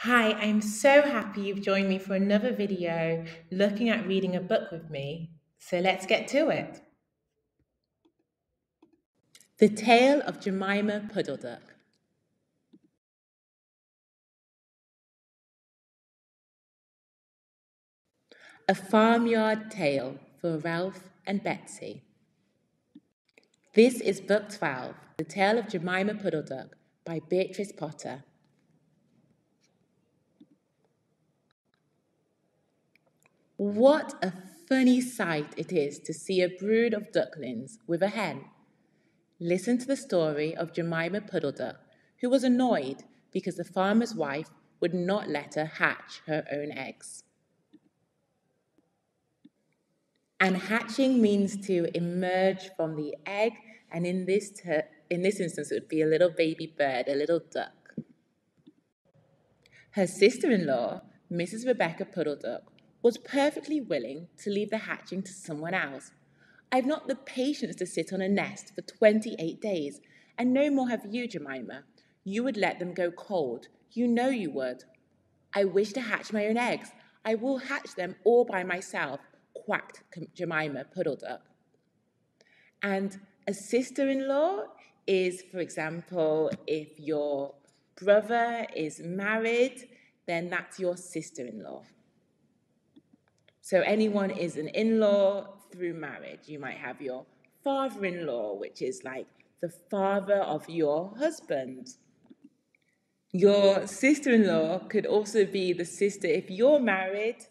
Hi, I'm so happy you've joined me for another video looking at reading a book with me. So let's get to it. The Tale of Jemima Puddle-Duck. A Farmyard Tale for Ralph and Betsy. This is Book 12, The Tale of Jemima Puddle-Duck by Beatrix Potter. What a funny sight it is to see a brood of ducklings with a hen. Listen to the story of Jemima Puddle-Duck, who was annoyed because the farmer's wife would not let her hatch her own eggs. And hatching means to emerge from the egg, and in this instance, it would be a little baby bird, a little duck. Her sister-in-law, Mrs. Rebecca Puddle-Duck, was perfectly willing to leave the hatching to someone else. I've not the patience to sit on a nest for 28 days, and no more have you, Jemima. You would let them go cold. You know you would. I wish to hatch my own eggs. I will hatch them all by myself, quacked Jemima Puddle-Duck. And a sister-in-law is, for example, if your brother is married, then that's your sister-in-law. So anyone is an in-law through marriage. You might have your father-in-law, which is like the father of your husband. Your sister-in-law could also be the sister if you're married.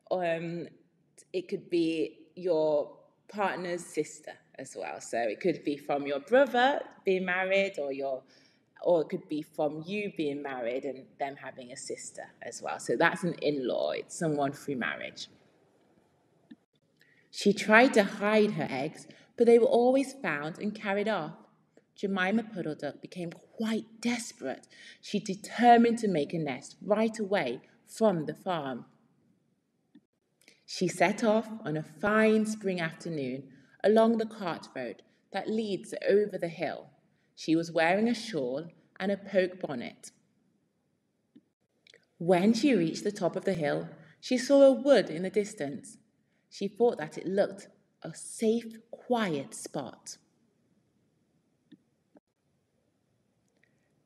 It could be your partner's sister as well. So it could be from your brother being married, or it could be from you being married and them having a sister as well. So that's an in-law. It's someone through marriage. She tried to hide her eggs, but they were always found and carried off. Jemima Puddle-Duck became quite desperate. She determined to make a nest right away from the farm. She set off on a fine spring afternoon along the cart road that leads over the hill. She was wearing a shawl and a poke bonnet. When she reached the top of the hill, she saw a wood in the distance. She thought that it looked a safe, quiet spot.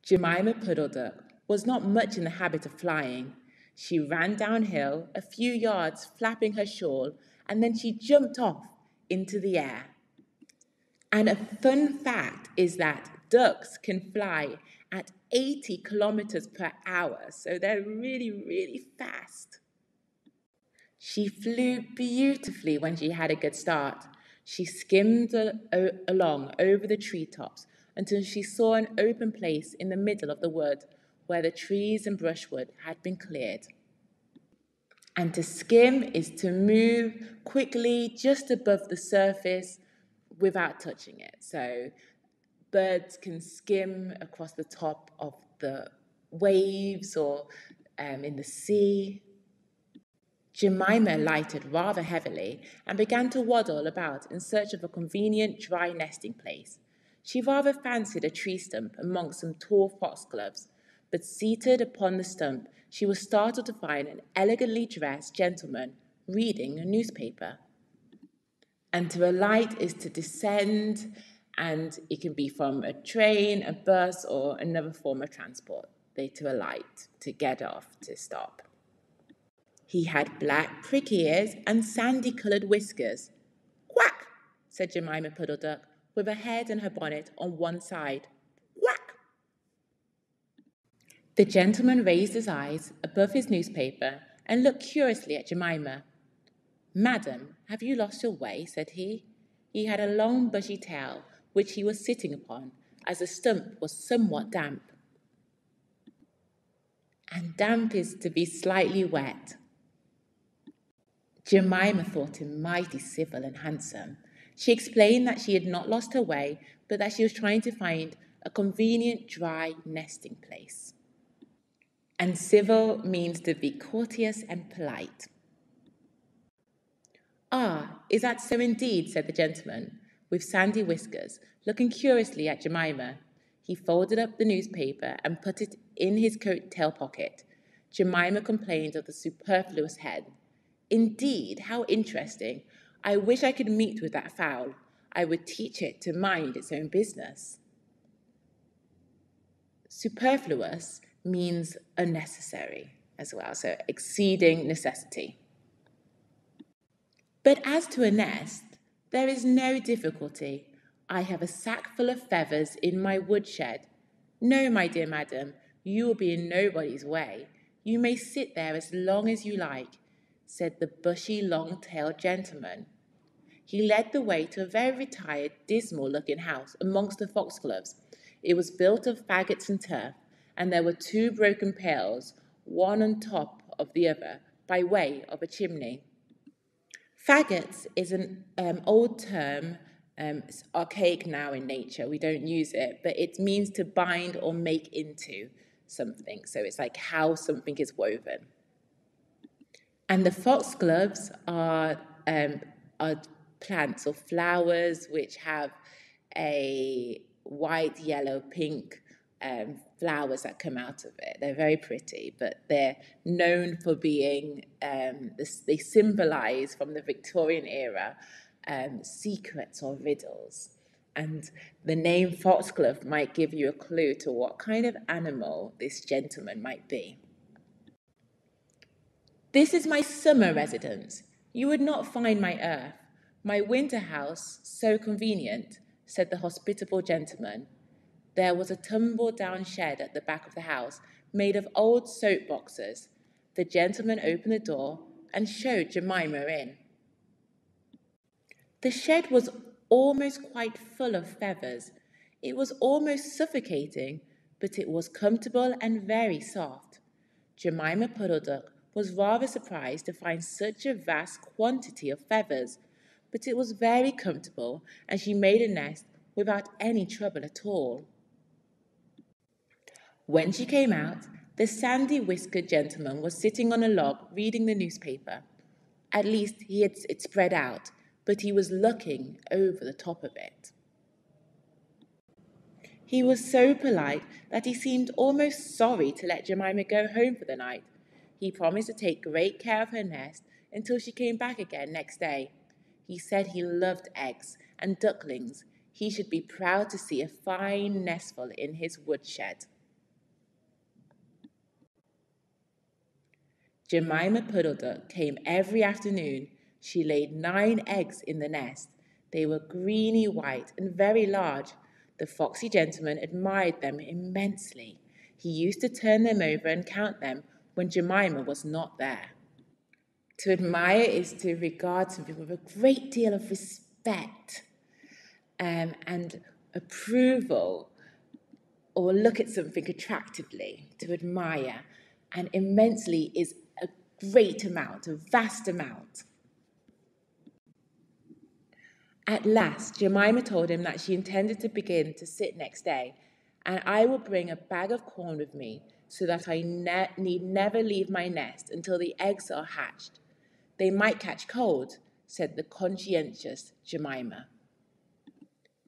Jemima Puddle-Duck was not much in the habit of flying. She ran downhill a few yards, flapping her shawl, and then she jumped off into the air. And a fun fact is that ducks can fly at 80 kilometers per hour, so they're really, really fast. She flew beautifully when she had a good start. She skimmed along over the treetops until she saw an open place in the middle of the wood where the trees and brushwood had been cleared. And to skim is to move quickly just above the surface without touching it. So birds can skim across the top of the waves or in the sea. Jemima alighted rather heavily and began to waddle about in search of a convenient dry nesting place. She rather fancied a tree stump amongst some tall foxgloves, but seated upon the stump, she was startled to find an elegantly dressed gentleman reading a newspaper. And to alight is to descend, and it can be from a train, a bus, or another form of transport. To alight, to get off, to stop. He had black prick ears and sandy-coloured whiskers. "Quack!" said Jemima Puddle-Duck, with her head and her bonnet on one side. "Quack!" The gentleman raised his eyes above his newspaper and looked curiously at Jemima. "Madam, have you lost your way?" said he. He had a long bushy tail, which he was sitting upon, as the stump was somewhat damp. And damp is to be slightly wet. Jemima thought him mighty civil and handsome. She explained that she had not lost her way, but that she was trying to find a convenient dry nesting place. And civil means to be courteous and polite. "Ah, is that so indeed?" said the gentleman, with sandy whiskers, looking curiously at Jemima. He folded up the newspaper and put it in his coat tail pocket. Jemima complained of the superfluous hen. Indeed, how interesting. I wish I could meet with that fowl. I would teach it to mind its own business. Superfluous means unnecessary as well, so exceeding necessity. But as to a nest, there is no difficulty. I have a sack full of feathers in my woodshed. No, my dear madam, you will be in nobody's way. You may sit there as long as you like, said the bushy, long-tailed gentleman. He led the way to a very retired, dismal-looking house amongst the foxgloves. It was built of faggots and turf, and there were two broken pails, one on top of the other, by way of a chimney. Faggots is an old term. It's archaic now in nature. We don't use it, but it means to bind or make into something. So it's like how something is woven. And the foxgloves are plants or flowers which have a white, yellow, pink flowers that come out of it. They're very pretty, but they're known for being, they symbolize from the Victorian era secrets or riddles. And the name foxglove might give you a clue to what kind of animal this gentleman might be. This is my summer residence. You would not find my earth, my winter house, so convenient, said the hospitable gentleman. There was a tumble-down shed at the back of the house, made of old soap boxes. The gentleman opened the door and showed Jemima in. The shed was almost quite full of feathers. It was almost suffocating, but it was comfortable and very soft. Jemima Puddle-Duck was rather surprised to find such a vast quantity of feathers, but it was very comfortable, and she made a nest without any trouble at all. When she came out, the sandy-whiskered gentleman was sitting on a log reading the newspaper. At least he had it spread out, but he was looking over the top of it. He was so polite that he seemed almost sorry to let Jemima go home for the night. He promised to take great care of her nest until she came back again next day. He said he loved eggs and ducklings. He should be proud to see a fine nestful in his woodshed. Jemima Puddle-Duck came every afternoon. She laid 9 eggs in the nest. They were greeny white and very large. The foxy gentleman admired them immensely. He used to turn them over and count them when Jemima was not there. To admire is to regard something with a great deal of respect and approval, or look at something attractively, to admire, and immensely is a great amount, a vast amount. At last, Jemima told him that she intended to begin to sit next day, and I will bring a bag of corn with me so that I need never leave my nest until the eggs are hatched. They might catch cold, said the conscientious Jemima.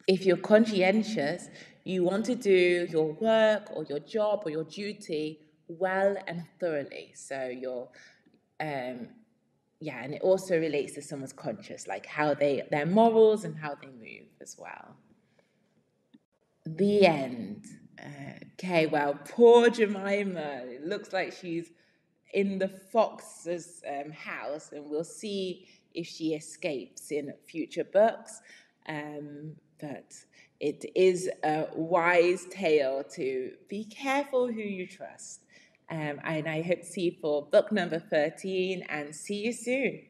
If you're conscientious, you want to do your work or your job or your duty well and thoroughly. So and it also relates to someone's conscious, like how their morals and how they move as well. The end. Okay, well, poor Jemima. It looks like she's in the fox's house, and we'll see if she escapes in future books. But it is a wise tale to be careful who you trust. And I hope to see you for book number 13, and see you soon.